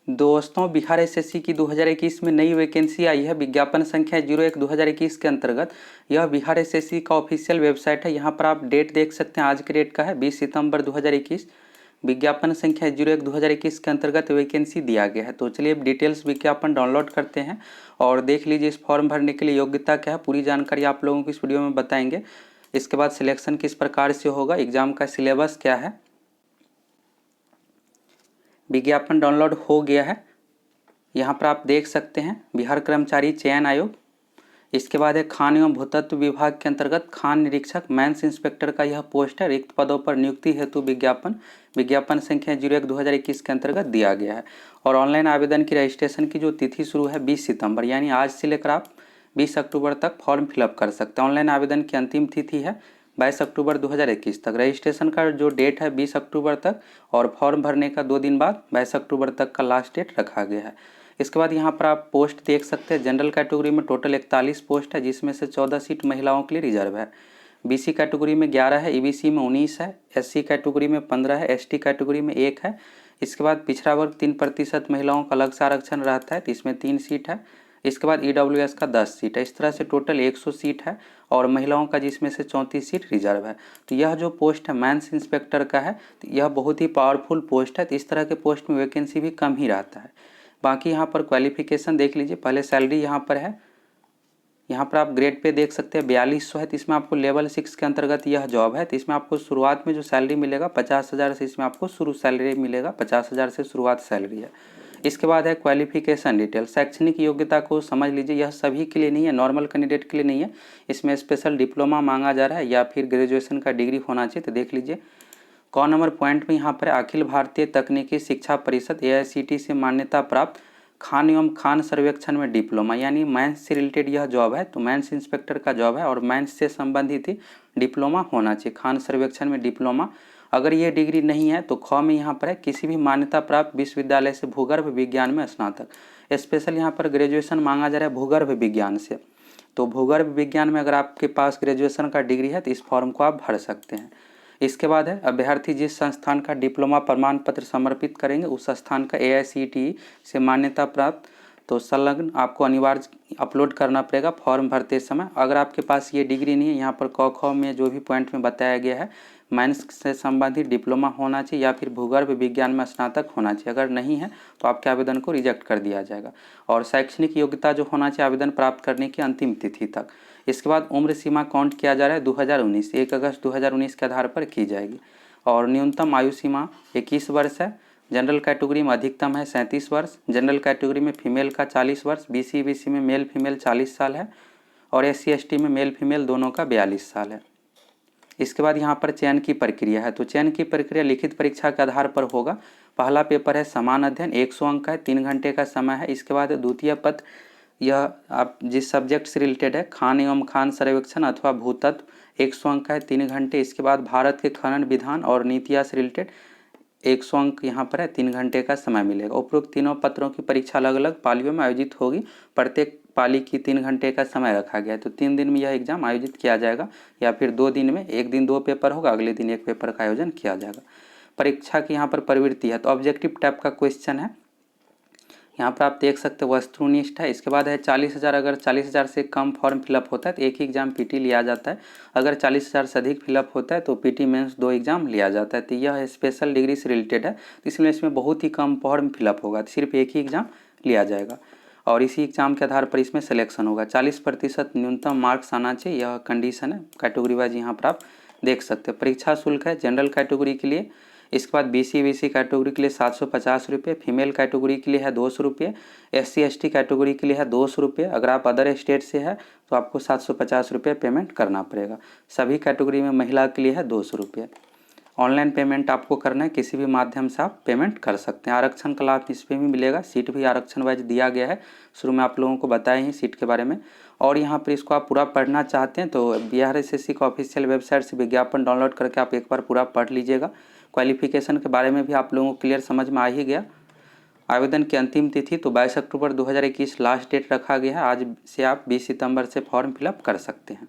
दोस्तों, बिहार एसएससी की 2021 में नई वैकेंसी आई है। विज्ञापन संख्या 01/2021 के अंतर्गत यह बिहार एसएससी का ऑफिशियल वेबसाइट है। यहाँ पर आप डेट देख सकते हैं, आज के डेट का है 20 सितंबर 2021। विज्ञापन संख्या 01/2021 के अंतर्गत वैकेंसी दिया गया है। तो चलिए अब डिटेल्स विज्ञापन डाउनलोड करते हैं और देख लीजिए इस फॉर्म भरने के लिए योग्यता क्या है। पूरी जानकारी आप लोगों को इस वीडियो में बताएंगे। इसके बाद सिलेक्शन किस प्रकार से होगा, एग्जाम का सिलेबस क्या है। विज्ञापन डाउनलोड हो गया है। यहाँ पर आप देख सकते हैं बिहार कर्मचारी चयन आयोग। इसके बाद है खान एवं भूतत्व विभाग के अंतर्गत खान निरीक्षक मैंस इंस्पेक्टर का यह पोस्ट है। रिक्त पदों पर नियुक्ति हेतु विज्ञापन संख्या 01/2021 के अंतर्गत दिया गया है। और ऑनलाइन आवेदन की रजिस्ट्रेशन की जो तिथि शुरू है 20 सितंबर, यानी आज से लेकर आप 20 अक्टूबर तक फॉर्म फिलअप कर सकते हैं। ऑनलाइन आवेदन की अंतिम तिथि है 22 अक्टूबर 2021 तक। रजिस्ट्रेशन का जो डेट है 20 अक्टूबर तक और फॉर्म भरने का 2 दिन बाद 22 अक्टूबर तक का लास्ट डेट रखा गया है। इसके बाद यहाँ पर आप पोस्ट देख सकते हैं। जनरल कैटेगरी में टोटल 41 पोस्ट है, जिसमें से 14 सीट महिलाओं के लिए रिजर्व है। बीसी कैटेगरी में 11 है, ईबीसी में 19 है, एससी कैटेगरी में 15 है, एसटी कैटेगरी में 1 है। इसके बाद पिछड़ा वर्ग 3% महिलाओं का अलग से आरक्षण रहता है, तो इसमें 3 सीट है। इसके बाद ईडब्ल्यूएस का 10 सीट है। इस तरह से टोटल 100 सीट है और महिलाओं का जिसमें से 34 सीट रिजर्व है। तो यह जो पोस्ट है मैंस इंस्पेक्टर का है, तो यह बहुत ही पावरफुल पोस्ट है। तो इस तरह के पोस्ट में वैकेंसी भी कम ही रहता है। बाकी यहाँ पर क्वालिफिकेशन देख लीजिए। पहले सैलरी यहाँ पर है, यहाँ पर आप ग्रेड पे देख सकते हैं 4200 है। तो इसमें आपको लेवल 6 के अंतर्गत यह जॉब है। तो इसमें आपको शुरुआत में जो सैलरी मिलेगा 50,000 से, इसमें आपको शुरू सैलरी मिलेगा 50,000 से शुरुआत सैलरी है। इसके बाद है क्वालिफिकेशन डिटेल। शैक्षणिक योग्यता को समझ लीजिए, यह सभी के लिए नहीं है, नॉर्मल कैंडिडेट के लिए नहीं है। इसमें स्पेशल डिप्लोमा मांगा जा रहा है या फिर ग्रेजुएशन का डिग्री होना चाहिए। तो देख लीजिए कौन नंबर पॉइंट में यहाँ पर अखिल भारतीय तकनीकी शिक्षा परिषद AICTE से मान्यता प्राप्त खान एवं खान सर्वेक्षण में डिप्लोमा, यानी मैंस से रिलेटेड यह जॉब है। तो मैंस इंस्पेक्टर का जॉब है और मैंस से संबंधित ही डिप्लोमा होना चाहिए। खान सर्वेक्षण में डिप्लोमा, अगर ये डिग्री नहीं है तो ख में यहाँ पर है किसी भी मान्यता प्राप्त विश्वविद्यालय से भूगर्भ विज्ञान में स्नातक। स्पेशल यहाँ पर ग्रेजुएशन मांगा जा रहा है भूगर्भ विज्ञान से। तो भूगर्भ विज्ञान में अगर आपके पास ग्रेजुएशन का डिग्री है तो इस फॉर्म को आप भर सकते हैं। इसके बाद है अभ्यर्थी जिस संस्थान का डिप्लोमा प्रमाण पत्र समर्पित करेंगे उस संस्थान का AICTE से मान्यता प्राप्त तो संलग्न आपको अनिवार्य अपलोड करना पड़ेगा फॉर्म भरते समय। अगर आपके पास ये डिग्री नहीं है, यहाँ पर क ख में जो भी पॉइंट में बताया गया है माइंस से संबंधित डिप्लोमा होना चाहिए या फिर भूगर्भ विज्ञान में स्नातक होना चाहिए। अगर नहीं है तो आपके आवेदन को रिजेक्ट कर दिया जाएगा। और शैक्षणिक योग्यता जो होना चाहिए आवेदन प्राप्त करने की अंतिम तिथि तक। इसके बाद उम्र सीमा काउंट किया जा रहा है 2019, 1 अगस्त 2019 के आधार पर की जाएगी। और न्यूनतम आयु सीमा 21 वर्ष है। जनरल कैटेगरी में अधिकतम है 37 वर्ष। जनरल कैटेगरी में फीमेल का 40 वर्ष, BC BC में मेल फीमेल 40 साल है और SC ST में मेल फीमेल दोनों का 42 साल है। इसके बाद यहाँ पर चयन की प्रक्रिया है। तो चयन की प्रक्रिया लिखित परीक्षा के आधार पर होगा। पहला पेपर है समान अध्ययन, 100 अंक है, 3 घंटे का समय है। इसके बाद द्वितीय पत्र, यह आप जिस सब्जेक्ट से रिलेटेड है खान एवं खान सर्वेक्षण अथवा भूतत्व, 100 अंक है, 3 घंटे। इसके बाद भारत के खनन विधान और नीतियाँ से रिलेटेड 100 अंक यहाँ पर है, 3 घंटे का समय मिलेगा। उपरोक्त तीनों पत्रों की परीक्षा अलग अलग पालियों में आयोजित होगी। प्रत्येक पाली की 3 घंटे का समय रखा गया है। तो 3 दिन में यह एग्जाम आयोजित किया जाएगा या फिर 2 दिन में, एक दिन 2 पेपर होगा, अगले दिन 1 पेपर का आयोजन किया जाएगा। परीक्षा की यहाँ पर प्रवृत्ति है तो ऑब्जेक्टिव टाइप का क्वेश्चन है। यहाँ पर आप देख सकते हैं वस्तुनिष्ठ है। इसके बाद है 40,000, अगर 40,000 से कम फॉर्म फिलअप होता है तो एक ही एग्जाम PT लिया जाता है। अगर 40,000 से अधिक फिलअप होता है तो PT मेंस 2 एग्जाम लिया जाता है। तो यह स्पेशल डिग्री से रिलेटेड है, तो इसलिए इसमें बहुत ही कम फॉर्म फिलअप होगा, तो सिर्फ एक ही एग्जाम लिया जाएगा और इसी एग्जाम के आधार पर इसमें सिलेक्शन होगा। 40% न्यूनतम मार्क्स आना चाहिए, यह कंडीशन है। कैटेगरी वाइज यहाँ पर आप देख सकते हैं। परीक्षा शुल्क है जनरल कैटेगरी के लिए। इसके बाद BC BC कैटेगरी के लिए 750 रुपये, फीमेल कैटेगरी के लिए है 200 रुपये, SC ST कैटेगरी के लिए है 200 रुपये। अगर आप अदर स्टेट से है तो आपको 750 रुपये पेमेंट करना पड़ेगा। सभी कैटेगरी में महिला के लिए है 200 रुपये। ऑनलाइन पेमेंट आपको करना है, किसी भी माध्यम से आप पेमेंट कर सकते हैं। आरक्षण का लाभ इस पर भी मिलेगा। सीट भी आरक्षण वाइज दिया गया है, शुरू में आप लोगों को बताए हैं सीट के बारे में। और यहाँ पर इसको आप पूरा पढ़ना चाहते हैं तो बिहार SSC का ऑफिशियल वेबसाइट से विज्ञापन डाउनलोड करके आप एक बार पूरा पढ़ लीजिएगा। क्वालिफिकेशन के बारे में भी आप लोगों को क्लियर समझ में आ ही गया। आवेदन की अंतिम तिथि तो 22 अक्टूबर 2021 लास्ट डेट रखा गया है। आज से आप 20 सितंबर से फॉर्म फिलअप कर सकते हैं।